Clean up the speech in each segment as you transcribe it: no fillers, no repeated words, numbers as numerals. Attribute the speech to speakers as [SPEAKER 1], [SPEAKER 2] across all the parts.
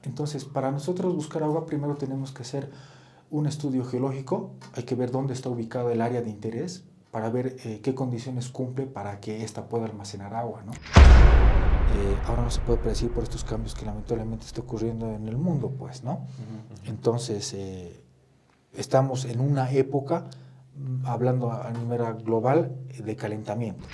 [SPEAKER 1] Entonces, para nosotros buscar agua, primero tenemos que hacer un estudio geológico, hay que ver dónde está ubicado el área de interés para ver qué condiciones cumple para que ésta pueda almacenar agua, ¿no? Ahora no se puede predecir por estos cambios que lamentablemente está ocurriendo en el mundo, pues, ¿no? Entonces, estamos en una época, hablando a nivel global, de calentamiento.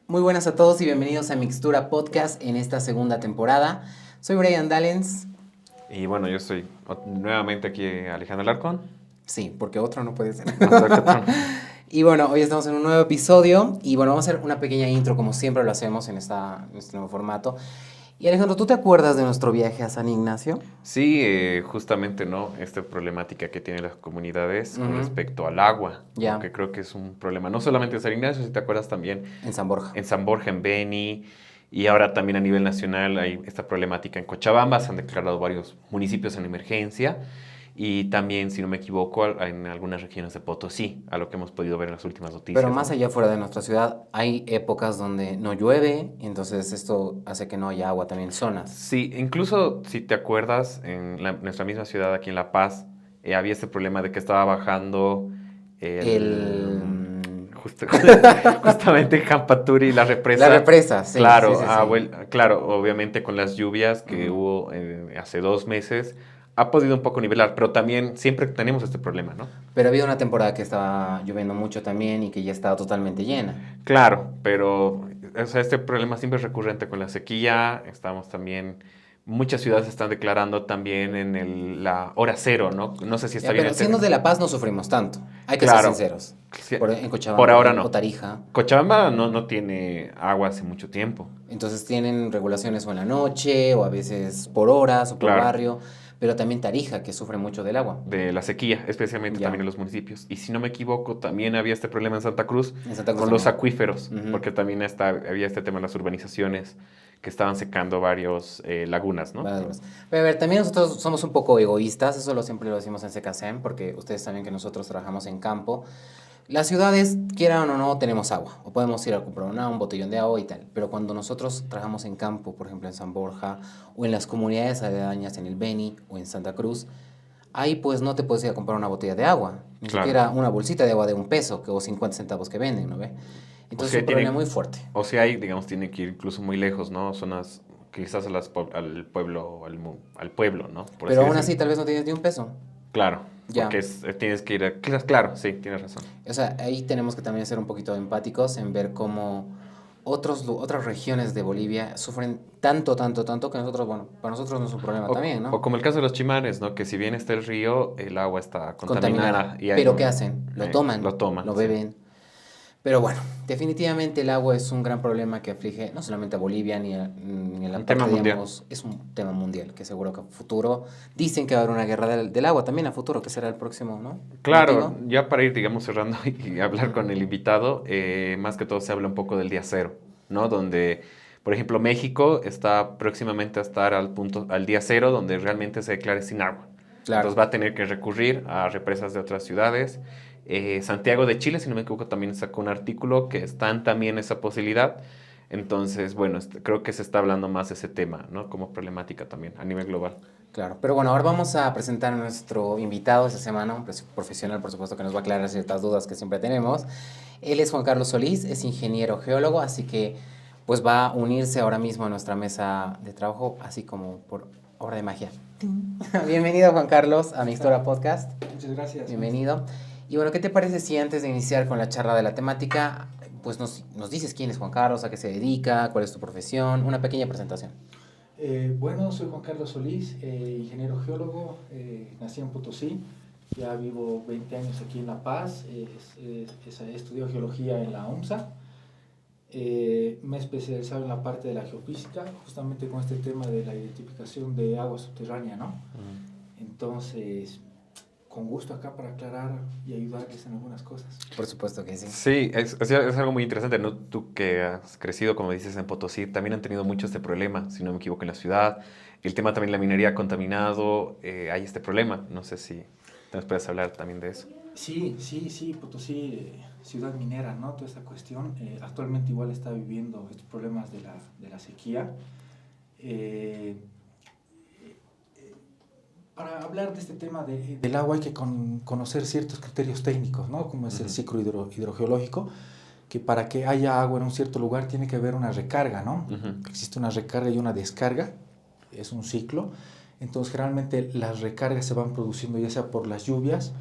[SPEAKER 2] Muy buenas a todos y bienvenidos a Mixtura Podcast en esta segunda temporada. Soy Brian Dallens.
[SPEAKER 3] Y bueno, yo soy nuevamente aquí Alejandro Alarcón.
[SPEAKER 2] Sí, porque otro no puede ser. Y bueno, hoy estamos en un nuevo episodio y bueno, vamos a hacer una pequeña intro como siempre lo hacemos en este nuevo formato. Y Alejandro, ¿tú te acuerdas de nuestro viaje a San Ignacio?
[SPEAKER 3] Sí, justamente, ¿no? Esta problemática que tienen las comunidades con respecto al agua.
[SPEAKER 2] Ya.
[SPEAKER 3] Que creo que es un problema, no solamente en San Ignacio, si te acuerdas también.
[SPEAKER 2] En San Borja.
[SPEAKER 3] En San Borja, en Beni. Y ahora también a nivel nacional hay esta problemática en Cochabamba. Se han declarado varios municipios en emergencia. Y también, si no me equivoco, en algunas regiones de Potosí, a lo que hemos podido ver en las últimas noticias.
[SPEAKER 2] Pero más
[SPEAKER 3] ¿no?
[SPEAKER 2] allá fuera de nuestra ciudad, hay épocas donde no llueve, entonces esto hace que no haya agua también en zonas.
[SPEAKER 3] Sí, incluso si te acuerdas, en nuestra misma ciudad, aquí en La Paz, había este problema de que estaba bajando justamente en Jampaturi, la represa.
[SPEAKER 2] La represa, sí.
[SPEAKER 3] Claro,
[SPEAKER 2] Sí.
[SPEAKER 3] claro, obviamente con las lluvias que hubo hace 2 meses, ha podido un poco nivelar, pero también siempre tenemos este problema, ¿no?
[SPEAKER 2] Pero había una temporada que estaba lloviendo mucho también y que ya estaba totalmente llena.
[SPEAKER 3] Claro, pero o sea, este problema siempre es recurrente con la sequía. Estamos también, muchas ciudades están declarando también en la hora cero, ¿no? No sé si está bien.
[SPEAKER 2] Pero siendo de La Paz no sufrimos tanto, hay que
[SPEAKER 3] Claro.
[SPEAKER 2] ser sinceros.
[SPEAKER 3] Sí,
[SPEAKER 2] En Cochabamba
[SPEAKER 3] por ahora no.
[SPEAKER 2] o Tarija.
[SPEAKER 3] Cochabamba no tiene agua hace mucho tiempo.
[SPEAKER 2] Entonces tienen regulaciones o en la noche o a veces por horas o por
[SPEAKER 3] Claro.
[SPEAKER 2] barrio. Pero también Tarija, que sufre mucho del agua.
[SPEAKER 3] De la sequía, especialmente
[SPEAKER 2] Ya.
[SPEAKER 3] también en los municipios. Y si no me equivoco, también había este problema en Santa Cruz,
[SPEAKER 2] En Santa Cruz
[SPEAKER 3] con los
[SPEAKER 2] también.
[SPEAKER 3] acuíferos,
[SPEAKER 2] Ujú.
[SPEAKER 3] porque también había este tema de las urbanizaciones que estaban secando varios lagunas, ¿no?
[SPEAKER 2] Pero a ver, también nosotros somos un poco egoístas, eso siempre lo decimos en CKCM, porque ustedes saben que nosotros trabajamos en campo. Las ciudades, quieran o no, tenemos agua, o podemos ir a comprar un botellón de agua y tal, pero cuando nosotros trabajamos en campo, por ejemplo en San Borja, o en las comunidades aledañas en el Beni, o en Santa Cruz, ahí pues no te puedes ir a comprar una botella de agua, ni
[SPEAKER 3] Claro.
[SPEAKER 2] siquiera una bolsita de agua de $1 o 50 centavos que venden, ¿no ve? Entonces
[SPEAKER 3] sea,
[SPEAKER 2] es un problema muy fuerte.
[SPEAKER 3] O sea, hay, digamos, tiene que ir incluso muy lejos, ¿no? Zonas quizás al pueblo, ¿no? Por
[SPEAKER 2] Pero aún
[SPEAKER 3] decirlo.
[SPEAKER 2] así tal vez no tienes ni $1.
[SPEAKER 3] Claro,
[SPEAKER 2] Ya.
[SPEAKER 3] porque tienes que ir claro, sí, tienes razón.
[SPEAKER 2] O sea, ahí tenemos que también ser un poquito empáticos en ver cómo otras regiones de Bolivia sufren tanto que nosotros, bueno, para nosotros no es un problema también, ¿no?
[SPEAKER 3] O como el caso de los chimanes, ¿no? Que si bien está el río, el agua está contaminada. Y
[SPEAKER 2] Pero ¿qué hacen? Lo toman, lo
[SPEAKER 3] sí.
[SPEAKER 2] beben. Pero bueno, definitivamente el agua es un gran problema que aflige no solamente a Bolivia ni en la
[SPEAKER 3] Un
[SPEAKER 2] parte,
[SPEAKER 3] tema mundial.
[SPEAKER 2] digamos, es un tema mundial que seguro que a futuro dicen que va a haber una guerra del agua también a futuro, que será el próximo, ¿no?
[SPEAKER 3] Claro,
[SPEAKER 2] motivo.
[SPEAKER 3] ya para ir, digamos, cerrando y hablar con el invitado, más que todo se habla un poco del día cero, ¿no? Donde, por ejemplo, México está próximamente a estar al día cero, donde realmente se declare sin agua.
[SPEAKER 2] Claro.
[SPEAKER 3] Entonces va a tener que recurrir a represas de otras ciudades. Santiago de Chile, si no me equivoco, también sacó un artículo que están también esa posibilidad. Entonces, bueno, creo que se está hablando más de ese tema, ¿no? Como problemática también a nivel global.
[SPEAKER 2] Claro, pero bueno, ahora vamos a presentar a nuestro invitado esta semana, un profesional, por supuesto, que nos va a aclarar ciertas dudas que siempre tenemos. Él es Juan Carlos Solís, es ingeniero geólogo, así que pues va a unirse ahora mismo a nuestra mesa de trabajo, así como por obra de magia. Bienvenido, Juan Carlos, a Mixtura Podcast.
[SPEAKER 1] Muchas gracias.
[SPEAKER 2] Bienvenido. Y bueno, ¿qué te parece si antes de iniciar con la charla de la temática, pues nos dices quién es Juan Carlos, a qué se dedica, cuál es tu profesión, una pequeña presentación?
[SPEAKER 1] Bueno, soy Juan Carlos Solís, ingeniero geólogo, nací en Potosí, ya vivo 20 años aquí en La Paz, estudio geología en la UMSA, me he especializado en la parte de la geofísica, justamente con este tema de la identificación de agua subterránea, ¿no? Entonces, con gusto acá para aclarar y ayudarles en algunas cosas.
[SPEAKER 2] Por supuesto que sí.
[SPEAKER 3] Sí, es algo muy interesante, ¿no? Tú que has crecido, como dices, en Potosí, también han tenido mucho este problema, si no me equivoco, en la ciudad. El tema también de la minería contaminado, hay este problema. No sé si te nos puedes hablar también de eso.
[SPEAKER 1] Sí, Potosí, ciudad minera, ¿no? Toda esta cuestión. Actualmente igual está viviendo estos problemas de la sequía. Para hablar de este tema del agua hay que conocer ciertos criterios técnicos, ¿no? Como es el ciclo hidrogeológico, que para que haya agua en un cierto lugar tiene que haber una recarga, ¿no? Existe una recarga y una descarga, es un ciclo. Entonces generalmente las recargas se van produciendo ya sea por las lluvias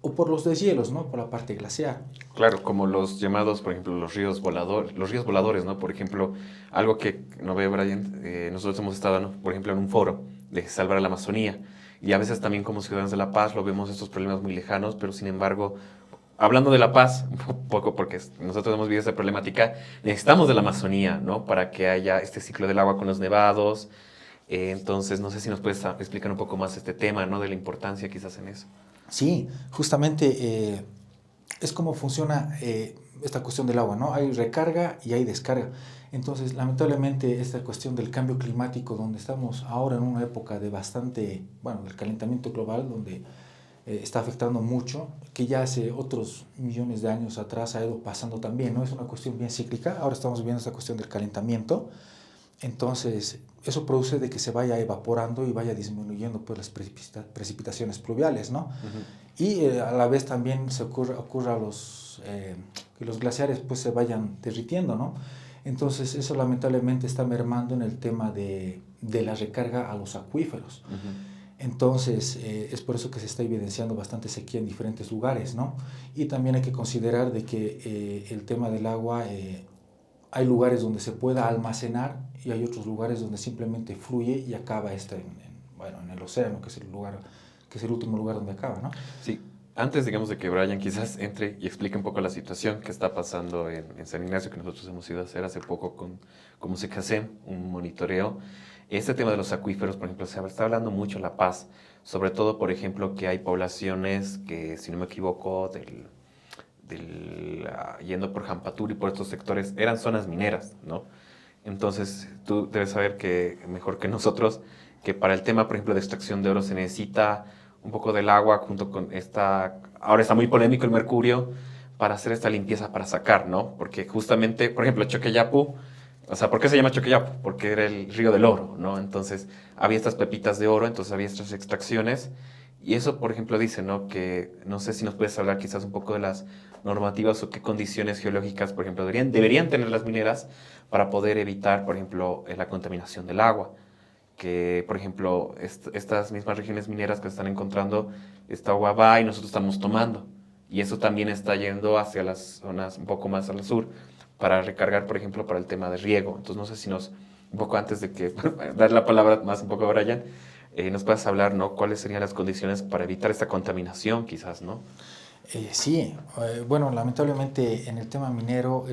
[SPEAKER 1] o por los deshielos, ¿no? Por la parte glaciar.
[SPEAKER 3] Claro, como los llamados, por ejemplo, los ríos voladores, ¿no? Por ejemplo, algo que no ve Brian, nosotros hemos estado, ¿no? Por ejemplo, en un foro de salvar la Amazonía, y a veces también como ciudadanos de La Paz lo vemos estos problemas muy lejanos, pero sin embargo, hablando de La Paz, un poco porque nosotros hemos vivido esa problemática, necesitamos de la Amazonía, ¿no? Para que haya este ciclo del agua con los nevados. Entonces, no sé si nos puedes explicar un poco más este tema, ¿no? De la importancia quizás en eso.
[SPEAKER 1] Sí, justamente es como funciona esta cuestión del agua, ¿no? Hay recarga y hay descarga. Entonces, lamentablemente, esta cuestión del cambio climático, donde estamos ahora en una época de bastante, bueno, del calentamiento global, donde está afectando mucho, que ya hace otros millones de años atrás ha ido pasando también, ¿no? Es una cuestión bien cíclica. Ahora estamos viendo esta cuestión del calentamiento. Entonces, eso produce de que se vaya evaporando y vaya disminuyendo pues, las precipitaciones pluviales, ¿no? Y a la vez también se ocurre que los glaciares pues, se vayan derritiendo, ¿no? Entonces, eso lamentablemente está mermando en el tema de la recarga a los acuíferos. Entonces, es por eso que se está evidenciando bastante sequía en diferentes lugares, ¿no? Y también hay que considerar de que el tema del agua, hay lugares donde se pueda almacenar y hay otros lugares donde simplemente fluye y acaba en el océano, que es el último lugar donde acaba, ¿no?
[SPEAKER 3] Sí, antes, digamos, de que Brian quizás entre y explique un poco la situación que está pasando en San Ignacio, que nosotros hemos ido a hacer hace poco con Secasem, un monitoreo. Este tema de los acuíferos, por ejemplo, se está hablando mucho en La Paz, sobre todo, por ejemplo, que hay poblaciones que, si no me equivoco, yendo por Jampaturi y por estos sectores, eran zonas mineras, ¿no? Entonces, tú debes saber que, mejor que nosotros, que para el tema, por ejemplo, de extracción de oro se necesita un poco del agua junto con ahora está muy polémico el mercurio, para hacer esta limpieza, para sacar, ¿no? Porque justamente, por ejemplo, Choqueyapu, o sea, ¿por qué se llama Choqueyapu? Porque era el río del oro, ¿no? Entonces, había estas pepitas de oro, entonces había estas extracciones, y eso, por ejemplo, dice, ¿no? Que, no sé si nos puedes hablar quizás un poco de las normativas o qué condiciones geológicas, por ejemplo, deberían tener las mineras para poder evitar, por ejemplo, la contaminación del agua. Que, por ejemplo, estas mismas regiones mineras que se están encontrando, esta agua va y nosotros estamos tomando. Y eso también está yendo hacia las zonas un poco más al sur para recargar, por ejemplo, para el tema de riego. Entonces, no sé si un poco antes de que dar la palabra más un poco a Brian, nos puedas hablar, ¿no? ¿Cuáles serían las condiciones para evitar esta contaminación, quizás, ¿no?
[SPEAKER 1] Sí, bueno, lamentablemente en el tema minero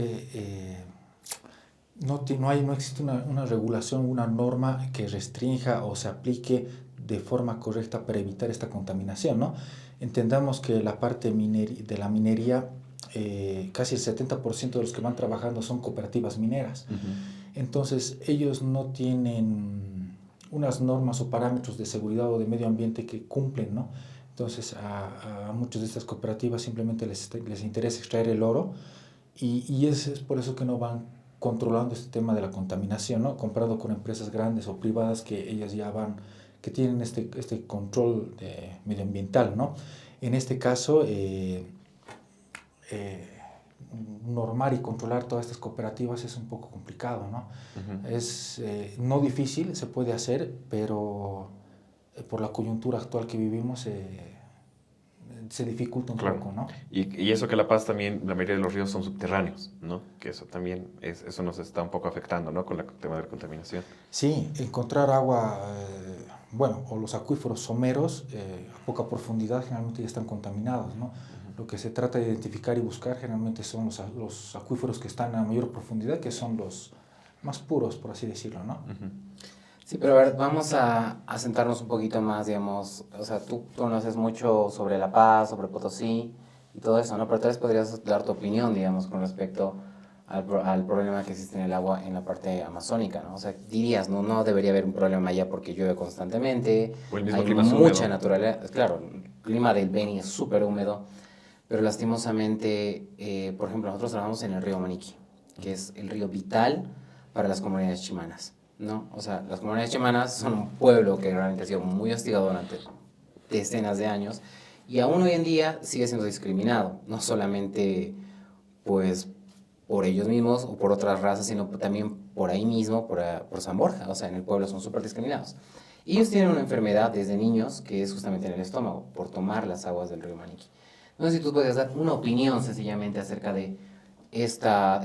[SPEAKER 1] no existe una regulación, una norma que restrinja o se aplique de forma correcta para evitar esta contaminación, ¿no? Entendamos que la parte de la minería, casi el 70% de los que van trabajando son cooperativas mineras. Entonces, ellos no tienen unas normas o parámetros de seguridad o de medio ambiente que cumplen, ¿no? Entonces, a muchas de estas cooperativas simplemente les interesa extraer el oro y es por eso que no van controlando este tema de la contaminación, ¿no? Comparado con empresas grandes o privadas que ellas ya que tienen este control medioambiental, ¿no? En este caso, normar y controlar todas estas cooperativas es un poco complicado, ¿no? Es no difícil, se puede hacer, pero por la coyuntura actual que vivimos se dificulta un poco, ¿no?
[SPEAKER 3] Y eso que La Paz también, la mayoría de los ríos son subterráneos, ¿no? Que eso también, eso nos está un poco afectando, ¿no? Con el tema de la contaminación.
[SPEAKER 1] Sí, encontrar agua, o los acuíferos someros a poca profundidad generalmente ya están contaminados, ¿no? Lo que se trata de identificar y buscar generalmente son los acuíferos que están a mayor profundidad, que son los más puros, por así decirlo, ¿no?
[SPEAKER 2] Sí, pero a ver, vamos a sentarnos un poquito más, digamos, o sea, tú conoces mucho sobre La Paz, sobre Potosí y todo eso, ¿no? Pero tal vez podrías dar tu opinión, digamos, con respecto al problema que existe en el agua en la parte amazónica, ¿no? O sea, dirías, no debería haber un problema allá porque llueve constantemente,
[SPEAKER 3] O el mismo
[SPEAKER 2] hay
[SPEAKER 3] clima es
[SPEAKER 2] mucha
[SPEAKER 3] húmedo.
[SPEAKER 2] naturaleza, claro, el clima del Beni es súper húmedo, pero lastimosamente, por ejemplo, nosotros trabajamos en el río Maniquí, que es el río vital para las comunidades chimanas, ¿no? O sea, las comunidades chimanas son un pueblo que realmente ha sido muy hostigado durante decenas de años y aún hoy en día sigue siendo discriminado, no solamente pues por ellos mismos o por otras razas, sino también por ahí mismo, por San Borja, o sea, en el pueblo son súper discriminados. Y ellos tienen una enfermedad desde niños que es justamente en el estómago, por tomar las aguas del río Maniquí. No sé si tú puedes dar una opinión sencillamente acerca de esta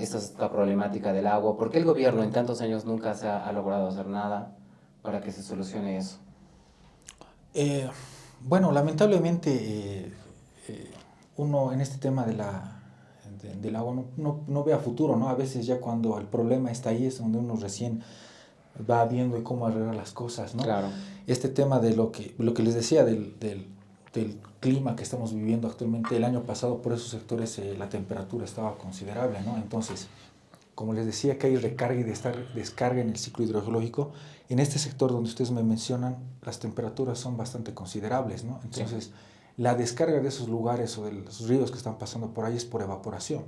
[SPEAKER 2] problemática del agua. ¿Por qué el gobierno en tantos años nunca ha logrado hacer nada para que se solucione eso?
[SPEAKER 1] Eh, bueno, lamentablemente uno en este tema del agua no ve a futuro, ¿no? A veces ya cuando el problema está ahí es donde uno recién va viendo cómo arreglar las cosas, ¿no?
[SPEAKER 2] Claro.
[SPEAKER 1] Este tema de lo que les decía del clima que estamos viviendo actualmente, el año pasado por esos sectores la temperatura estaba considerable, ¿no? Entonces, como les decía que hay recarga y descarga en el ciclo hidrogeológico, en este sector donde ustedes me mencionan, las temperaturas son bastante considerables, ¿no? Entonces, sí, la descarga de esos lugares o de los ríos que están pasando por ahí es por evaporación.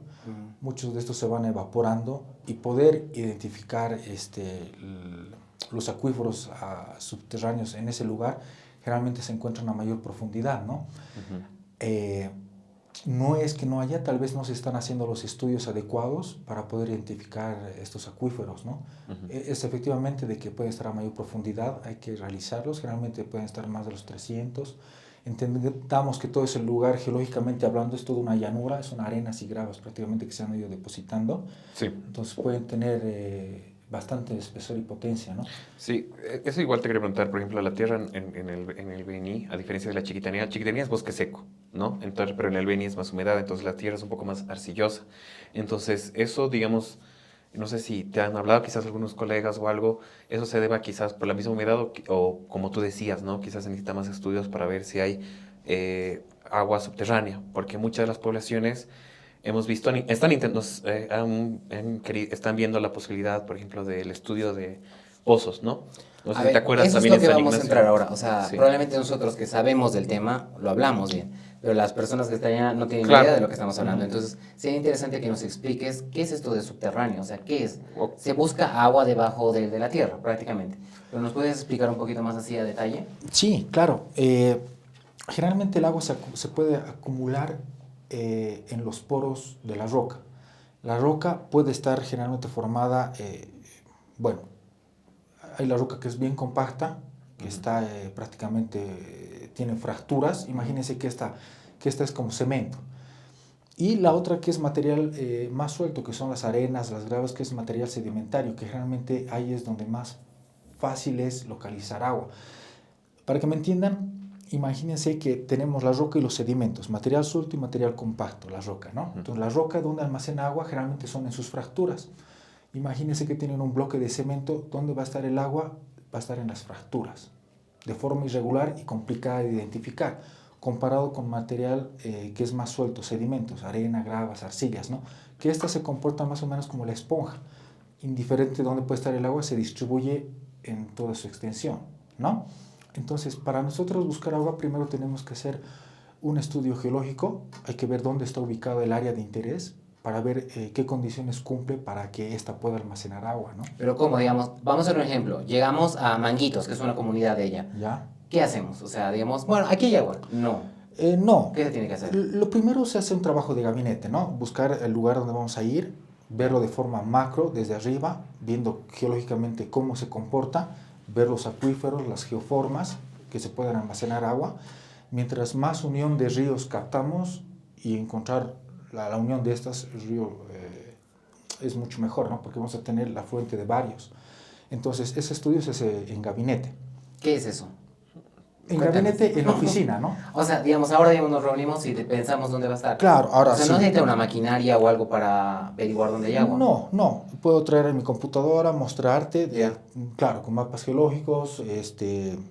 [SPEAKER 1] Muchos de estos se van evaporando y poder identificar los acuíferos subterráneos en ese lugar generalmente se encuentran a mayor profundidad, ¿no? No es que no haya, tal vez no se están haciendo los estudios adecuados para poder identificar estos acuíferos, ¿no? Es efectivamente de que pueden estar a mayor profundidad, hay que realizarlos, generalmente pueden estar más de los 300. Entendamos que todo ese lugar, geológicamente hablando, es toda una llanura, son arenas y gravas prácticamente que se han ido depositando.
[SPEAKER 3] Sí.
[SPEAKER 1] Entonces pueden tener bastante espesor y potencia, ¿no?
[SPEAKER 3] Sí, eso igual te quería preguntar, por ejemplo, la tierra en el Beni, a diferencia de la Chiquitanía es bosque seco, ¿no? Entonces, pero en el Beni es más humedad, entonces la tierra es un poco más arcillosa. Entonces, eso, digamos, no sé si te han hablado quizás algunos colegas o algo, eso se deba quizás por la misma humedad o como tú decías, ¿no? Quizás se necesita más estudios para ver si hay agua subterránea, porque muchas de las poblaciones hemos visto, están viendo la posibilidad, por ejemplo, del estudio de pozos, ¿no? No sé
[SPEAKER 2] A
[SPEAKER 3] si te
[SPEAKER 2] ver,
[SPEAKER 3] acuerdas
[SPEAKER 2] eso es
[SPEAKER 3] también
[SPEAKER 2] lo
[SPEAKER 3] en
[SPEAKER 2] que
[SPEAKER 3] San
[SPEAKER 2] vamos a
[SPEAKER 3] Ignacio.
[SPEAKER 2] entrar ahora. O sea,
[SPEAKER 3] Sí.
[SPEAKER 2] probablemente nosotros que sabemos del tema lo hablamos bien, pero las personas que están allá no tienen
[SPEAKER 3] Claro.
[SPEAKER 2] idea de lo que estamos hablando. Entonces, sería interesante que nos expliques qué es esto de subterráneo, o sea, qué es. Se busca agua debajo de la tierra, prácticamente. Pero ¿nos puedes explicar un poquito más así a detalle?
[SPEAKER 1] Sí, claro. Generalmente el agua se puede acumular en los poros de la roca. La roca puede estar generalmente formada, bueno, hay la roca que es bien compacta, que está prácticamente, tiene fracturas. Imagínense que esta es como cemento. Y la otra que es material más suelto, que son las arenas, las gravas, que es material sedimentario, que generalmente ahí es donde más fácil es localizar agua. Para que me entiendan, imagínense que tenemos la roca y los sedimentos, material suelto y material compacto, la roca, ¿no? Entonces la roca donde almacena agua generalmente son en sus fracturas. Imagínense que tienen un bloque de cemento, ¿dónde va a estar el agua? Va a estar en las fracturas, de forma irregular y complicada de identificar, comparado con material que es más suelto, sedimentos, arena, gravas, arcillas, ¿no? Que esta se comporta más o menos como la esponja. Indiferente de dónde puede estar el agua, se distribuye en toda su extensión, ¿no? Entonces, para nosotros buscar agua, primero tenemos que hacer un estudio geológico, hay que ver dónde está ubicado el área de interés, para ver qué condiciones cumple para que ésta pueda almacenar agua, ¿no?
[SPEAKER 2] Pero como, digamos, vamos a hacer un ejemplo. Llegamos a Manguitos, que es una comunidad de ella.
[SPEAKER 1] ¿Ya?
[SPEAKER 2] ¿Qué hacemos? O sea, digamos, bueno, aquí hay agua. No.
[SPEAKER 1] No.
[SPEAKER 2] ¿Qué se tiene que hacer?
[SPEAKER 1] Lo primero se hace un trabajo de gabinete, ¿no? Buscar el lugar donde vamos a ir, verlo de forma macro, desde arriba, viendo geológicamente cómo se comporta, ver los acuíferos, las geoformas que se pueden almacenar agua. Mientras más unión de ríos captamos y encontrar la unión de estas, el río es mucho mejor, ¿no? Porque vamos a tener la fuente de varios. Entonces, ese estudio se hace en gabinete.
[SPEAKER 2] ¿Qué es eso?
[SPEAKER 1] En
[SPEAKER 2] Cuéntanos.
[SPEAKER 1] gabinete, en la oficina, ¿no?
[SPEAKER 2] O sea, digamos, ahora digamos, nos reunimos y pensamos dónde va a estar.
[SPEAKER 1] Claro, ahora
[SPEAKER 2] O sea,
[SPEAKER 1] sí.
[SPEAKER 2] no necesita una maquinaria o algo para averiguar dónde hay agua.
[SPEAKER 1] No, puedo traer a mi computadora, mostrarte,
[SPEAKER 2] Ya.
[SPEAKER 1] claro, con mapas geológicos,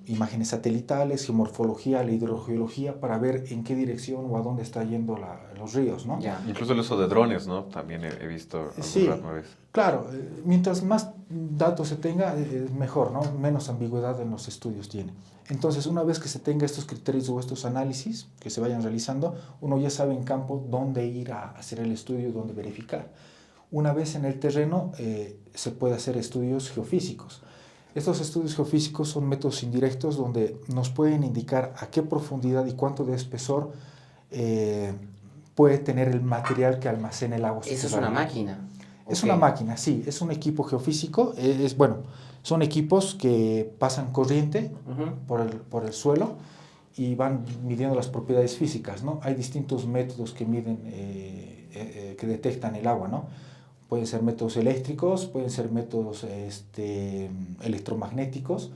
[SPEAKER 1] imágenes satelitales, geomorfología, la hidrogeología, para ver en qué dirección o a dónde está yendo los ríos, ¿no?
[SPEAKER 2] Ya.
[SPEAKER 3] Incluso el uso de drones, ¿no? También he visto
[SPEAKER 1] Sí,
[SPEAKER 3] alguna vez.
[SPEAKER 1] claro, mientras más datos se tenga, es mejor, ¿no? Menos ambigüedad en los estudios tiene. Entonces, una vez que se tenga estos criterios o estos análisis que se vayan realizando, uno ya sabe en campo dónde ir a hacer el estudio, dónde verificar. Una vez en el terreno, se puede hacer estudios geofísicos. Estos estudios geofísicos son métodos indirectos donde nos pueden indicar a qué profundidad y cuánto de espesor puede tener el material que almacena el agua.
[SPEAKER 2] Eso es una máquina.
[SPEAKER 1] Es
[SPEAKER 2] Ok.
[SPEAKER 1] una máquina, sí, es un equipo geofísico. Bueno, son equipos que pasan corriente
[SPEAKER 2] Ujú.
[SPEAKER 1] por el suelo y van midiendo las propiedades físicas, ¿no? Hay distintos métodos que miden, que detectan el agua, ¿no? Pueden ser métodos eléctricos, pueden ser métodos electromagnéticos.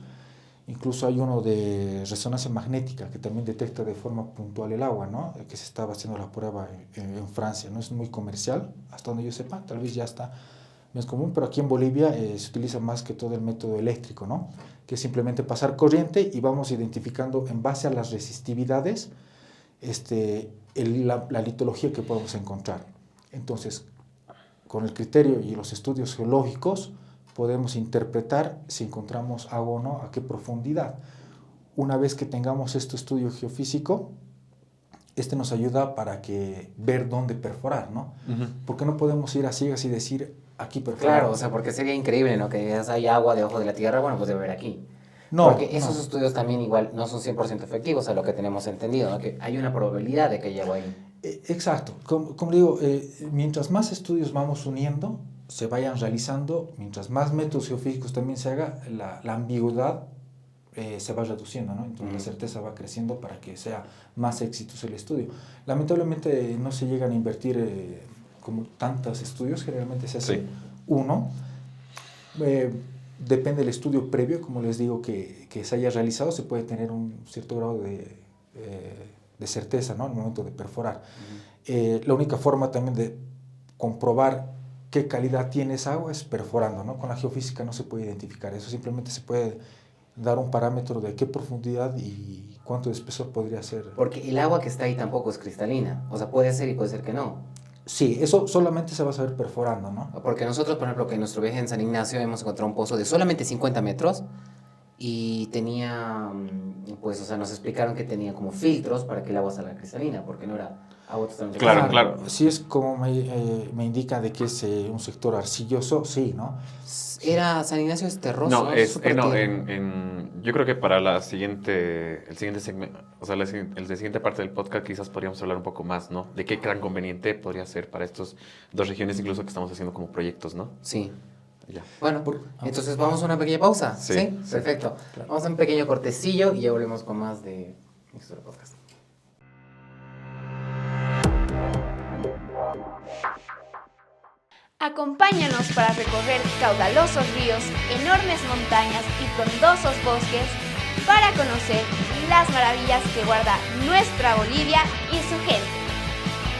[SPEAKER 1] Incluso hay uno de resonancia magnética que también detecta de forma puntual el agua, ¿no? Que se estaba haciendo la prueba en Francia. No es muy comercial, hasta donde yo sepa, tal vez ya está más común, pero aquí en Bolivia se utiliza más que todo el método eléctrico, ¿no? Que es simplemente pasar corriente y vamos identificando en base a las resistividades la litología que podemos encontrar. Entonces, con el criterio y los estudios geológicos, podemos interpretar si encontramos agua o no, a qué profundidad. Una vez que tengamos este estudio geofísico, nos ayuda para ver dónde perforar, ¿no?
[SPEAKER 3] Ujú.
[SPEAKER 1] Porque no podemos ir a ciegas y decir, aquí perforar.
[SPEAKER 2] Claro, o sea, porque sería increíble, ¿no? Que digas, hay agua debajo de la tierra, bueno, pues debe haber aquí.
[SPEAKER 1] No,
[SPEAKER 2] Porque esos
[SPEAKER 1] no.
[SPEAKER 2] estudios también igual no son 100% efectivos, a lo que tenemos entendido, ¿no? Que hay una probabilidad de que haya agua ahí.
[SPEAKER 1] Exacto. Como digo, mientras más estudios vamos uniendo, se vayan realizando, mientras más métodos geofísicos también se haga, la ambigüedad se va reduciendo, ¿no? Entonces la certeza va creciendo para que sea más exitoso el estudio. Lamentablemente no se llegan a invertir como tantos estudios, generalmente se hace
[SPEAKER 3] Sí.
[SPEAKER 1] uno. Depende del estudio previo, como les digo, que se haya realizado, se puede tener un cierto grado de certeza, ¿no? Al momento de perforar. La única forma también de comprobar qué calidad tiene esa agua es perforando, ¿no? Con la geofísica no se puede identificar eso, simplemente se puede dar un parámetro de qué profundidad y cuánto de espesor podría ser.
[SPEAKER 2] Porque el agua que está ahí tampoco es cristalina. O sea, puede ser y puede ser que no.
[SPEAKER 1] Sí, eso solamente se va a saber perforando, ¿no?
[SPEAKER 2] Porque nosotros, por ejemplo, que en nuestro viaje en San Ignacio hemos encontrado un pozo de solamente 50 metros y tenía, pues, o sea, nos explicaron que tenía como filtros para que el agua salga cristalina, porque no era agua totalmente
[SPEAKER 3] Claro,
[SPEAKER 2] cristalina.
[SPEAKER 3] claro.
[SPEAKER 1] Si es como me indica de que es un sector arcilloso, sí, ¿no?
[SPEAKER 2] Era San Ignacio es terroso.
[SPEAKER 3] No,
[SPEAKER 2] súper
[SPEAKER 3] no,
[SPEAKER 2] tierno.
[SPEAKER 3] yo creo que para el siguiente segmento, o sea, la siguiente parte del podcast quizás podríamos hablar un poco más, ¿no? De qué gran conveniente podría ser para estas dos regiones, incluso que estamos haciendo como proyectos, ¿no?
[SPEAKER 2] Sí.
[SPEAKER 3] Ya.
[SPEAKER 2] Bueno, entonces vamos a una pequeña pausa.
[SPEAKER 3] Sí.
[SPEAKER 2] Sí, perfecto. Vamos a un pequeño cortecillo y ya volvemos con más de Mixtura Podcast.
[SPEAKER 4] Acompáñanos para recorrer caudalosos ríos, enormes montañas y frondosos bosques para conocer las maravillas que guarda nuestra Bolivia y su gente.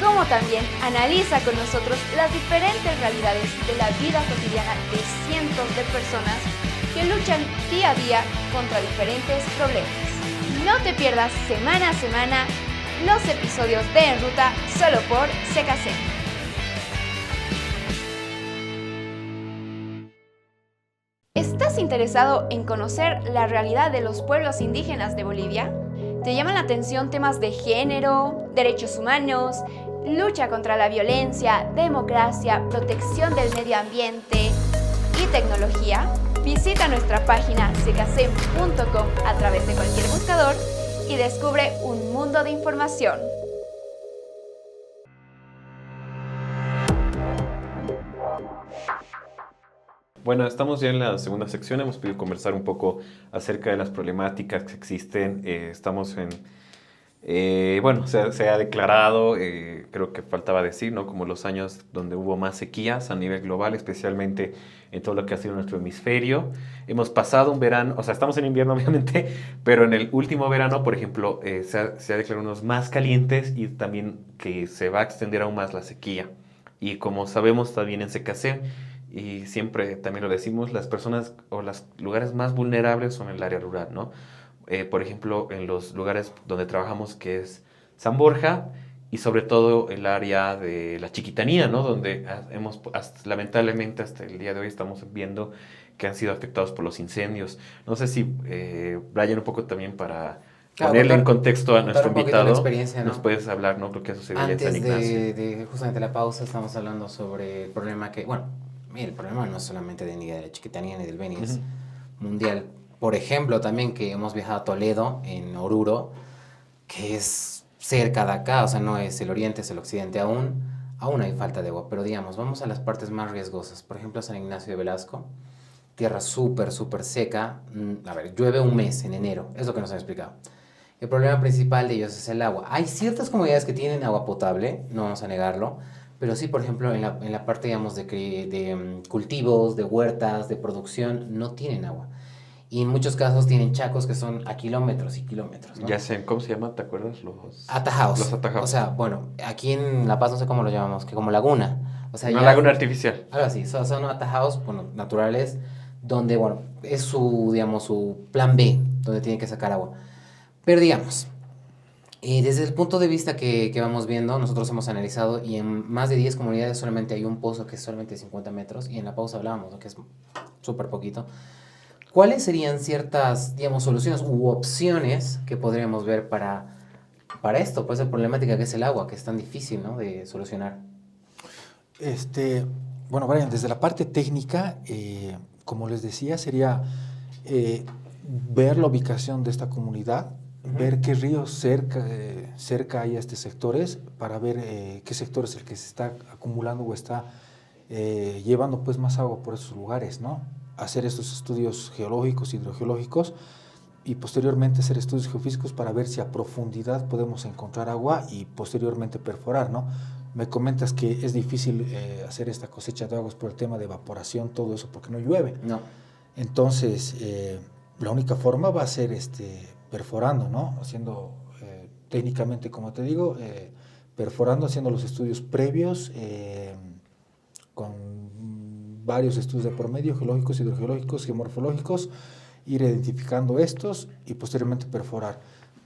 [SPEAKER 4] Como también analiza con nosotros las diferentes realidades de la vida cotidiana de cientos de personas que luchan día a día contra diferentes problemas. No te pierdas semana a semana los episodios de En Ruta solo por CKC. ¿Estás interesado en conocer la realidad de los pueblos indígenas de Bolivia? ¿Te llaman la atención temas de género, derechos humanos, lucha contra la violencia, democracia, protección del medio ambiente y tecnología? Visita nuestra página ckc.com a través de cualquier buscador y descubre un mundo de información.
[SPEAKER 3] Bueno, estamos ya en la segunda sección. Hemos podido conversar un poco acerca de las problemáticas que existen. Estamos Bueno, se ha declarado, creo que faltaba decir, ¿no? Como los años donde hubo más sequías a nivel global, especialmente en todo lo que ha sido nuestro hemisferio. Hemos pasado un verano, o sea, estamos en invierno obviamente, pero en el último verano, por ejemplo, se ha declarado unos más calientes y también que se va a extender aún más la sequía. Y como sabemos, también en CKC, y siempre también lo decimos, las personas o los lugares más vulnerables son el área rural, ¿no? Por ejemplo, en los lugares donde trabajamos, que es San Borja, y sobre todo el área de la Chiquitanía, ¿no? Donde lamentablemente hasta el día de hoy estamos viendo que han sido afectados por los incendios. No sé si, Brian, un poco también para ponerle en contexto a nuestro invitado, nos puedes hablar, ¿no? Lo que ha sucedido en San Ignacio.
[SPEAKER 2] Antes de justamente la pausa, estamos hablando sobre el problema que, bueno, el problema no es solamente ni de la Chiquitanía ni del Beni, es mundial. Por ejemplo, también que hemos viajado a Toledo, en Oruro, que es cerca de acá, o sea, no es el oriente, es el occidente aún hay falta de agua. Pero digamos, vamos a las partes más riesgosas. Por ejemplo, San Ignacio de Velasco, tierra súper seca. A ver, llueve un mes en enero, es lo que nos han explicado. El problema principal de ellos es el agua. Hay ciertas comunidades que tienen agua potable, no vamos a negarlo, pero sí, por ejemplo, en la parte, digamos, de cultivos, de huertas, de producción, no tienen agua. Y en muchos casos tienen chacos que son a kilómetros y kilómetros, ¿no?
[SPEAKER 3] Ya sé, ¿cómo se llama? ¿Te acuerdas? Los
[SPEAKER 2] atajados.
[SPEAKER 3] Los atajados.
[SPEAKER 2] O sea, bueno, aquí en La Paz no sé cómo lo llamamos, que como laguna. O sea,
[SPEAKER 3] una laguna artificial.
[SPEAKER 2] Algo así, son atajados, bueno, naturales, donde, bueno, es su, digamos, su plan B, donde tienen que sacar agua. Pero digamos, desde el punto de vista que vamos viendo, nosotros hemos analizado y en más de 10 comunidades solamente hay un pozo que es solamente 50 metros y en la pausa hablábamos, ¿no? Que es súper poquito. ¿Cuáles serían ciertas, digamos, soluciones u opciones que podríamos ver para esto? Pues la problemática que es el agua, que es tan difícil, ¿no?, de solucionar.
[SPEAKER 1] Bueno, Brian, desde la parte técnica, como les decía, sería ver la ubicación de esta comunidad, ver qué ríos cerca hay a estos sectores, para ver qué sector es el que se está acumulando o está llevando pues más agua por esos lugares, ¿no? Hacer estos estudios geológicos, hidrogeológicos y posteriormente hacer estudios geofísicos para ver si a profundidad podemos encontrar agua y posteriormente perforar, ¿no? Me comentas que es difícil hacer esta cosecha de aguas por el tema de evaporación, todo eso, porque no llueve.
[SPEAKER 2] No.
[SPEAKER 1] Entonces, la única forma va a ser perforando, ¿no? Haciendo técnicamente, como te digo, perforando, haciendo los estudios previos con varios estudios de por medio, geológicos, hidrogeológicos, geomorfológicos, ir identificando estos y posteriormente perforar.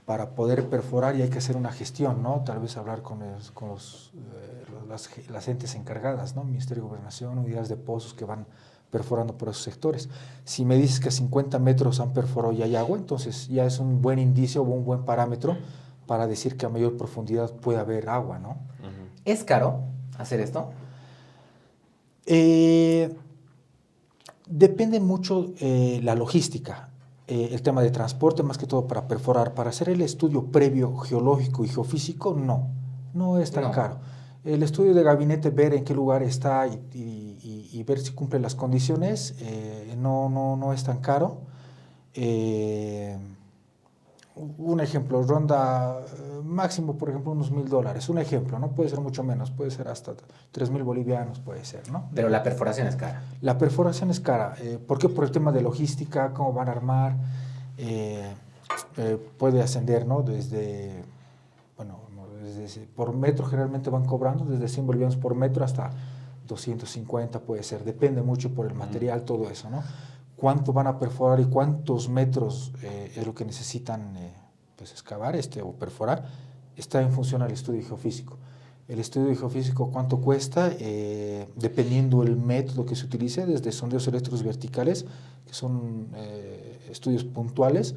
[SPEAKER 1] Para poder perforar y hay que hacer una gestión, ¿no? Tal vez hablar con las entes encargadas, ¿no? Ministerio de Gobernación, unidades de pozos que van perforando por esos sectores. Si me dices que a 50 metros han perforado y hay agua, entonces ya es un buen indicio o un buen parámetro para decir que a mayor profundidad puede haber agua, ¿no?
[SPEAKER 2] ¿Es caro hacer esto?
[SPEAKER 1] Depende mucho la logística, el tema de transporte, más que todo para perforar. Para hacer el estudio previo geológico y geofísico, no es tan caro. El estudio de gabinete, ver en qué lugar está y ver si cumple las condiciones, no es tan caro. Un ejemplo, ronda máximo, por ejemplo, unos $1,000. Un ejemplo, no puede ser mucho menos, puede ser hasta 3,000 bolivianos, puede ser, ¿no?
[SPEAKER 2] Pero la perforación es cara.
[SPEAKER 1] La perforación es cara. ¿Por qué? Por el tema de logística, cómo van a armar. Puede ascender, ¿no? Por metro generalmente van cobrando, desde 100 bolivianos por metro hasta 250 puede ser. Depende mucho por el material, todo eso, ¿no? Cuánto van a perforar y cuántos metros es lo que necesitan pues excavar o perforar, está en función al estudio geofísico. El estudio geofísico, cuánto cuesta, dependiendo del método que se utilice, desde sondeos eléctricos verticales, que son estudios puntuales,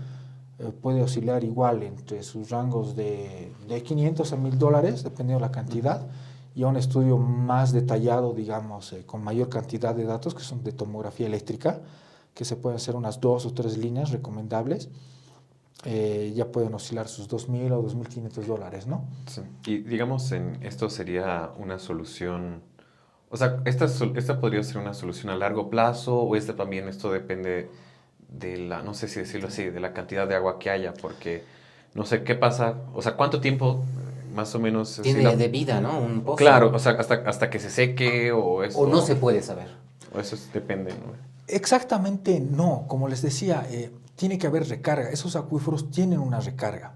[SPEAKER 1] puede oscilar igual entre sus rangos de $500 a $1,000, dependiendo de la cantidad, y a un estudio más detallado, digamos, con mayor cantidad de datos, que son de tomografía eléctrica, que se pueden hacer unas 2 o 3 líneas recomendables, ya pueden oscilar sus $2,000 o $2,500, ¿no?
[SPEAKER 3] Sí. Y digamos, esto sería una solución, o sea, esta podría ser una solución a largo plazo, o también esto depende de no sé si decirlo así, de la cantidad de agua que haya, porque no sé qué pasa, o sea, ¿cuánto tiempo más o menos?
[SPEAKER 2] Tiene de vida, ¿no? Un pozo.
[SPEAKER 3] Claro, o sea, hasta que se seque o eso.
[SPEAKER 2] O no se puede saber.
[SPEAKER 3] O eso depende, ¿no?
[SPEAKER 1] Exactamente no, como les decía, tiene que haber recarga. Esos acuíferos tienen una recarga,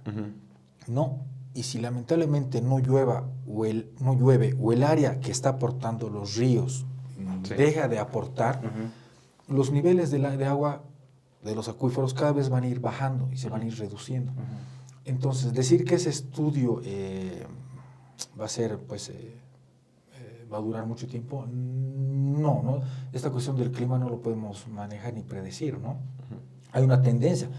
[SPEAKER 1] ¿no? Y si lamentablemente no llueve o el área que está aportando los ríos deja de aportar, los niveles de agua de los acuíferos cada vez van a ir bajando y se van a ir reduciendo. Entonces, decir que ese estudio va a ser, pues, va a durar mucho tiempo, no. Esta cuestión del clima no lo podemos manejar ni predecir, ¿no? Hay una tendencia.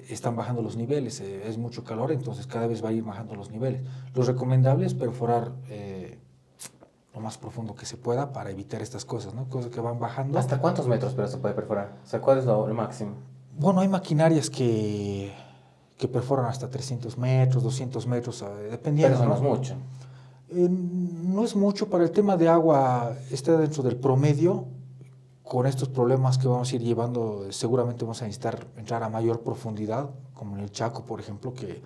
[SPEAKER 1] Están bajando los niveles, es mucho calor, entonces cada vez va a ir bajando los niveles. Lo recomendable es perforar lo más profundo que se pueda para evitar estas cosas, ¿no? Cosas que van bajando.
[SPEAKER 2] ¿Hasta cuántos metros pero se puede perforar? O sea, ¿cuál es lo máximo?
[SPEAKER 1] Bueno, hay maquinarias que perforan hasta 300 metros, 200 metros, dependiendo.
[SPEAKER 2] Pero eso no es mucho.
[SPEAKER 1] No es mucho, para el tema de agua está dentro del promedio. Con estos problemas que vamos a ir llevando, seguramente vamos a necesitar entrar a mayor profundidad, como en el Chaco, por ejemplo, que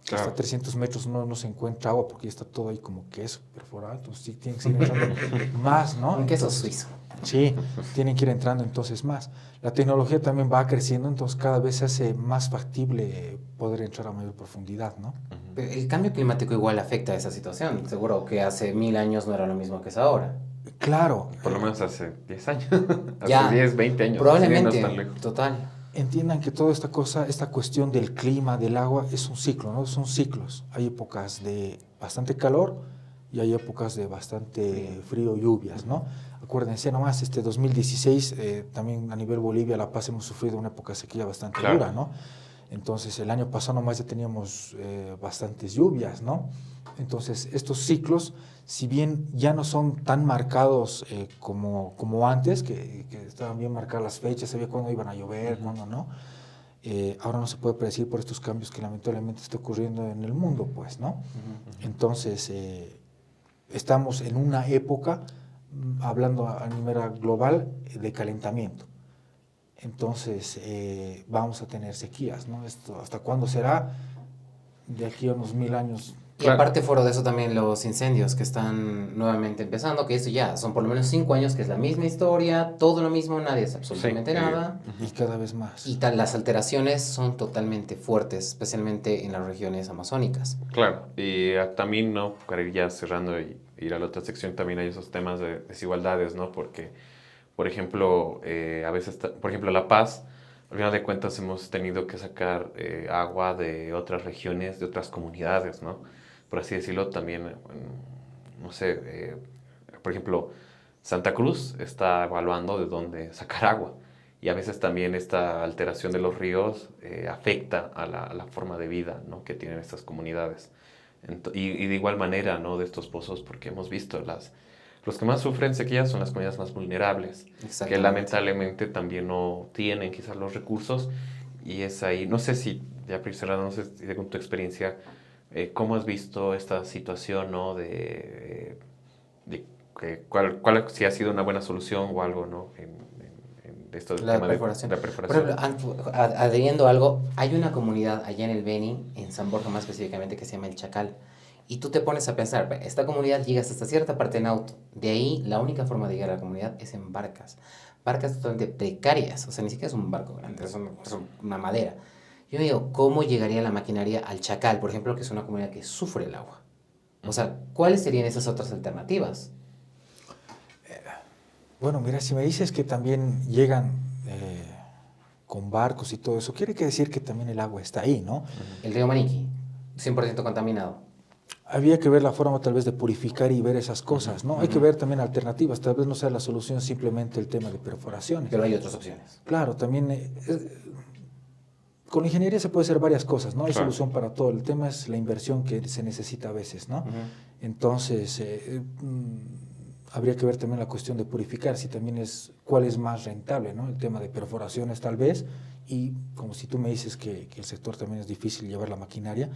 [SPEAKER 3] Claro.
[SPEAKER 1] hasta 300 metros no se encuentra agua porque ya está todo ahí como queso perforado, entonces sí tienen que ir entrando más, ¿no?
[SPEAKER 2] Un queso
[SPEAKER 1] Entonces,
[SPEAKER 2] suizo.
[SPEAKER 1] Sí, tienen que ir entrando entonces más. La tecnología también va creciendo, entonces cada vez se hace más factible poder entrar a mayor profundidad, ¿no?
[SPEAKER 2] El cambio climático igual afecta a esa situación. Seguro que hace 1000 años no era lo mismo que es ahora.
[SPEAKER 1] Claro.
[SPEAKER 3] Por lo menos hace 10 años.
[SPEAKER 2] Ya,
[SPEAKER 3] hace 10, 20 años.
[SPEAKER 2] Probablemente,
[SPEAKER 3] Sí, no es tan lejos.
[SPEAKER 2] total.
[SPEAKER 1] Entiendan que toda esta cuestión del clima, del agua, es un ciclo, ¿no? Son ciclos. Hay épocas de bastante calor y hay épocas de bastante frío, lluvias, ¿no? Acuérdense nomás, 2016, también a nivel Bolivia, La Paz, hemos sufrido una época de sequía bastante dura, ¿no? Entonces, el año pasado nomás ya teníamos bastantes lluvias, ¿no? Entonces, estos ciclos, si bien ya no son tan marcados como antes, que estaban bien marcadas las fechas, sabía cuándo iban a llover, cuándo no, ahora no se puede predecir por estos cambios que lamentablemente está ocurriendo en el mundo, pues, ¿no? Entonces, estamos en una época, hablando a nivel global, de calentamiento. Entonces, vamos a tener sequías, ¿no? Esto, ¿hasta cuándo será? De aquí a unos 1000 años.
[SPEAKER 2] Y aparte fuera de eso también los incendios que están nuevamente empezando, que eso ya son por lo menos 5 años, que es la misma historia, todo lo mismo, nadie hace absolutamente nada.
[SPEAKER 1] Y cada vez más.
[SPEAKER 2] Y las alteraciones son totalmente fuertes, especialmente en las regiones amazónicas.
[SPEAKER 3] Claro, y también, ¿no? Para ir ya cerrando y ir a la otra sección, también hay esos temas de desigualdades, ¿no? Porque, por ejemplo, a veces, por ejemplo, La Paz, al final de cuentas hemos tenido que sacar agua de otras regiones, de otras comunidades, ¿no? Por así decirlo, también, no sé, por ejemplo, Santa Cruz está evaluando de dónde sacar agua. Y a veces también esta alteración de los ríos afecta a la forma de vida, ¿no? Que tienen estas comunidades. Y de igual manera, ¿no? De estos pozos, porque hemos visto los que más sufren sequía son las comunidades más vulnerables, que lamentablemente también no tienen quizás los recursos. Y es ahí, no sé si, ya para ir cerrando, no sé si con tu experiencia, ¿cómo has visto esta situación, ¿no? De cuál si ha sido una buena solución o algo, ¿no? De esto del tema
[SPEAKER 2] perforación.
[SPEAKER 3] de la perforación.
[SPEAKER 2] Por ejemplo, adheriendo a algo, hay una comunidad allá en el Beni, en San Borja más específicamente, que se llama El Chacal. Y tú te pones a pensar, esta comunidad llega hasta cierta parte en auto. De ahí, la única forma de llegar a la comunidad es en barcas. Barcas totalmente precarias. O sea, ni siquiera es un barco grande, es una madera. Yo digo, ¿cómo llegaría la maquinaria al Chacal, por ejemplo, que es una comunidad que sufre el agua? O sea, ¿cuáles serían esas otras alternativas?
[SPEAKER 1] Bueno, mira, si me dices que también llegan con barcos y todo eso, quiere decir que también el agua está ahí, ¿no?
[SPEAKER 2] El río Maniqui, 100% contaminado.
[SPEAKER 1] Había que ver la forma tal vez de purificar y ver esas cosas, ¿no? Hay que ver también alternativas, tal vez no sea la solución simplemente el tema de perforaciones.
[SPEAKER 2] Pero hay otras opciones.
[SPEAKER 1] Claro, también con ingeniería se puede hacer varias cosas, ¿no? Hay
[SPEAKER 3] Claro.
[SPEAKER 1] solución para todo, el tema es la inversión que se necesita a veces, ¿no? Entonces, habría que ver también la cuestión de purificar, si también cuál es más rentable, ¿no? El tema de perforaciones tal vez, y como si tú me dices que el sector también es difícil llevar la maquinaria,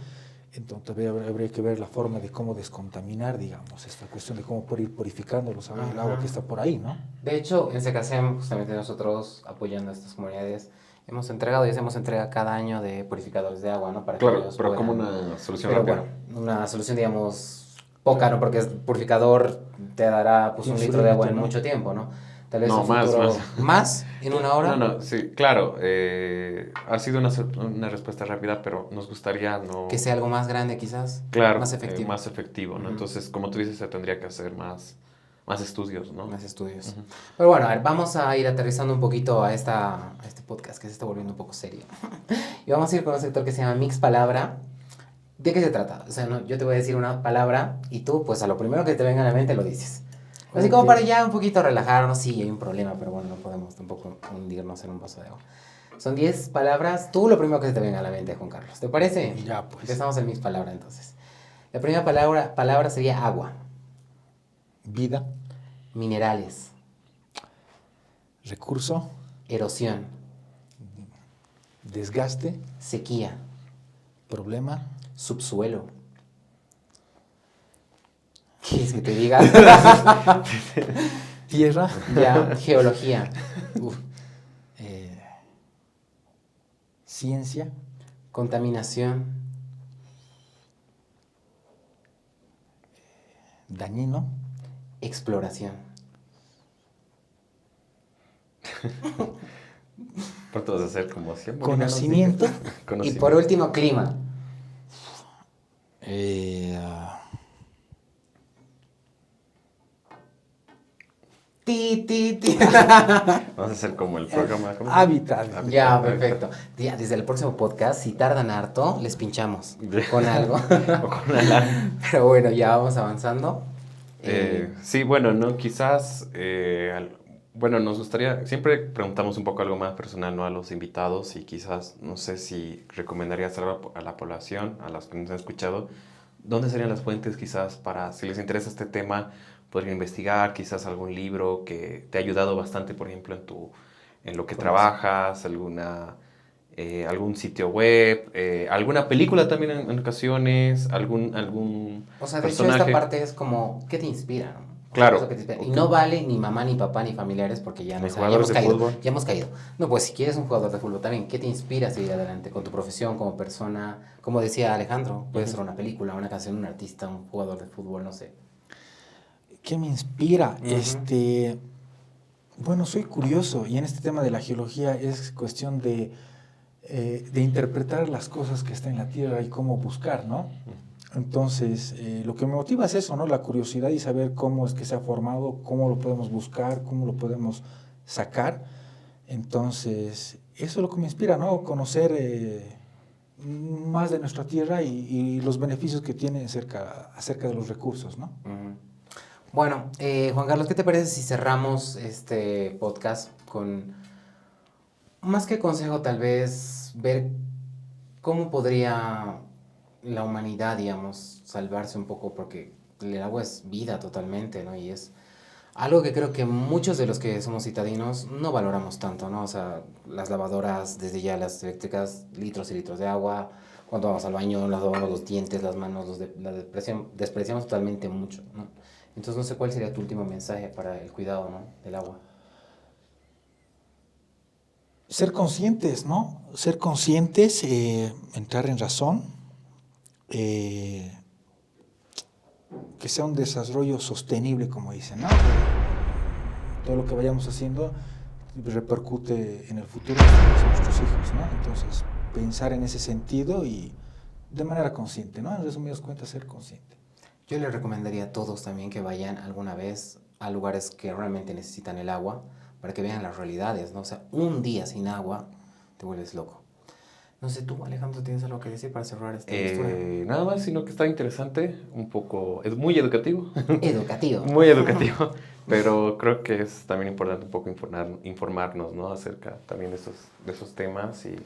[SPEAKER 1] entonces habría que ver la forma de cómo descontaminar, digamos, esta cuestión de cómo poder ir purificando el agua que está por ahí, ¿no?
[SPEAKER 2] De hecho, en SECASEM, justamente nosotros apoyando a estas comunidades, hemos entregado y hacemos entrega cada año de purificadores de agua, ¿no? Para que
[SPEAKER 3] Claro,
[SPEAKER 2] ellos
[SPEAKER 3] pero
[SPEAKER 2] puedan-
[SPEAKER 3] como una solución
[SPEAKER 2] Pero
[SPEAKER 3] rápida.
[SPEAKER 2] bueno, una solución, digamos, poca, ¿no? Porque el purificador te dará pues, un
[SPEAKER 1] Tiene su
[SPEAKER 2] litro de agua en
[SPEAKER 1] límite, ¿no?
[SPEAKER 2] mucho tiempo, ¿no? Tal vez
[SPEAKER 3] No,
[SPEAKER 2] en futuro...
[SPEAKER 3] más.
[SPEAKER 2] ¿Más? ¿En una hora?
[SPEAKER 3] No, sí, claro. Ha sido una respuesta rápida, pero nos gustaría no...
[SPEAKER 2] Que sea algo más grande, quizás.
[SPEAKER 3] Claro,
[SPEAKER 2] Más efectivo.
[SPEAKER 3] más efectivo, ¿no?
[SPEAKER 2] Ujú.
[SPEAKER 3] Entonces, como tú dices, se tendría que hacer más estudios, ¿no?
[SPEAKER 2] Más estudios.
[SPEAKER 3] Ujú.
[SPEAKER 2] Pero bueno, a ver, vamos a ir aterrizando un poquito a este podcast que se está volviendo un poco serio. Y vamos a ir con un sector que se llama Mix Palabra. ¿De qué se trata? O sea, no, yo te voy a decir una palabra y tú, pues a lo primero que te venga a la mente lo dices. Así como
[SPEAKER 1] Ok.
[SPEAKER 2] para ya un poquito relajarnos. Sí, hay un problema, pero bueno, no podemos tampoco hundirnos en un vaso de agua. Son 10 palabras. Tú lo primero que se te venga a la mente, Juan Carlos. ¿Te parece?
[SPEAKER 1] Ya, pues.
[SPEAKER 2] Empezamos en Mix Palabra entonces. La primera palabra sería agua.
[SPEAKER 1] Vida,
[SPEAKER 2] Minerales.
[SPEAKER 1] recurso,
[SPEAKER 2] Erosión.
[SPEAKER 1] desgaste,
[SPEAKER 2] Sequía.
[SPEAKER 1] problema,
[SPEAKER 2] Subsuelo. ¿Qué quieres que te diga?
[SPEAKER 1] tierra,
[SPEAKER 2] Ya, geología.
[SPEAKER 1] ciencia,
[SPEAKER 2] Contaminación.
[SPEAKER 1] dañino,
[SPEAKER 2] Exploración.
[SPEAKER 3] Pronto vas a hacer como siempre.
[SPEAKER 1] conocimiento,
[SPEAKER 2] Y por último, clima. Ti.
[SPEAKER 3] Vamos a hacer como el programa. ¿cómo se llama?
[SPEAKER 1] hábitat.
[SPEAKER 2] Ya, perfecto. Ya, desde el próximo podcast, si tardan harto, les pinchamos con algo.
[SPEAKER 3] O con alarma.
[SPEAKER 2] Pero bueno, ya vamos avanzando.
[SPEAKER 3] Sí, bueno, no, quizás, bueno, nos gustaría, siempre preguntamos un poco algo más personal, ¿no? A los invitados y quizás, no sé si recomendarías algo a la población, a los que nos han escuchado, ¿dónde serían las fuentes quizás para, si les interesa este tema, podrían investigar quizás algún libro que te ha ayudado bastante, por ejemplo, en lo que trabajas, algún sitio web, alguna película también en ocasiones, algún
[SPEAKER 2] O sea, de hecho,
[SPEAKER 3] personaje?
[SPEAKER 2] esta parte es como, ¿qué te inspira? ¿No? O sea,
[SPEAKER 3] Claro.
[SPEAKER 2] eso que te inspira. Y no vale ni mamá, ni papá, ni familiares, porque ya,
[SPEAKER 3] Ni
[SPEAKER 2] ya
[SPEAKER 3] jugadores
[SPEAKER 2] hemos
[SPEAKER 3] de
[SPEAKER 2] caído.
[SPEAKER 3] fútbol.
[SPEAKER 2] Ya hemos caído. No, pues si quieres un jugador de fútbol también, ¿qué te inspira a seguir adelante con tu profesión, como persona? Como decía Alejandro, puede ser una película, una canción, un artista, un jugador de fútbol, no sé.
[SPEAKER 1] ¿Qué me inspira?
[SPEAKER 2] Ujú.
[SPEAKER 1] Bueno, soy curioso y en este tema de la geología es cuestión de interpretar las cosas que están en la Tierra y cómo buscar, ¿no? Entonces, lo que me motiva es eso, ¿no? La curiosidad y saber cómo es que se ha formado, cómo lo podemos buscar, cómo lo podemos sacar. Entonces, eso es lo que me inspira, ¿no? Conocer más de nuestra Tierra y los beneficios que tiene acerca de los recursos, ¿no?
[SPEAKER 2] Ujú. Bueno, Juan Carlos, ¿qué te parece si cerramos este podcast con, más que consejo, tal vez ver cómo podría la humanidad, digamos, salvarse un poco? Porque el agua es vida totalmente, ¿no? Y es algo que creo que muchos de los que somos citadinos no valoramos tanto, ¿no? O sea, las lavadoras, desde ya las eléctricas, litros y litros de agua. Cuando vamos al baño, nos lavamos los dientes, las manos, despreciamos totalmente mucho, ¿no? Entonces no sé cuál sería tu último mensaje para el cuidado, ¿no? del agua.
[SPEAKER 1] Ser conscientes, ¿no? Ser conscientes, entrar en razón, que sea un desarrollo sostenible, como dicen, ¿no? Todo lo que vayamos haciendo repercute en el futuro de nuestros hijos, ¿no? Entonces, pensar en ese sentido y de manera consciente, ¿no? En resumidas cuentas, ser consciente.
[SPEAKER 2] Yo les recomendaría a todos también que vayan alguna vez a lugares que realmente necesitan el agua para que vean las realidades, ¿no? O sea, un día sin agua te vuelves loco. No sé, tú, Alejandro, ¿tienes algo que decir para cerrar esta historia?
[SPEAKER 3] Nada más, sino que está interesante, un poco, es muy educativo.
[SPEAKER 2] Educativo.
[SPEAKER 3] Muy educativo, pero creo que es también importante un poco informarnos, ¿no? Acerca también de esos temas y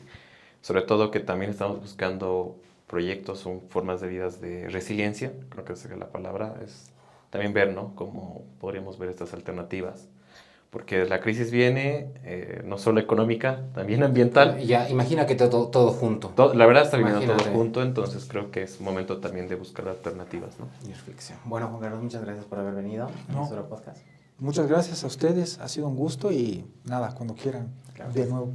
[SPEAKER 3] sobre todo que también estamos buscando proyectos o formas de vidas de resiliencia, creo que esa es la palabra, es también ver, ¿no? Cómo podríamos ver estas alternativas. Porque la crisis viene no solo económica, también ambiental.
[SPEAKER 2] Ya, imagina que todo junto.
[SPEAKER 3] La verdad está viniendo todo
[SPEAKER 2] Imagínate.
[SPEAKER 3] junto, entonces creo que es momento también de buscar alternativas, ¿no?
[SPEAKER 2] Perfección. Bueno, Juan Carlos, muchas gracias por haber venido a
[SPEAKER 1] No.
[SPEAKER 2] nuestro podcast.
[SPEAKER 1] Muchas gracias a ustedes, ha sido un gusto y nada, cuando quieran,
[SPEAKER 2] Claro.
[SPEAKER 1] de nuevo.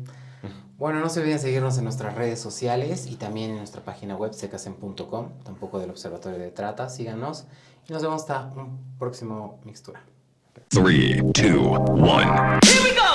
[SPEAKER 2] Bueno, no se olviden seguirnos en nuestras redes sociales y también en nuestra página web secacen.com, tampoco del Observatorio de Trata, síganos y nos vemos hasta un próximo Mixtura.
[SPEAKER 5] 3, 2, 1. Here we go!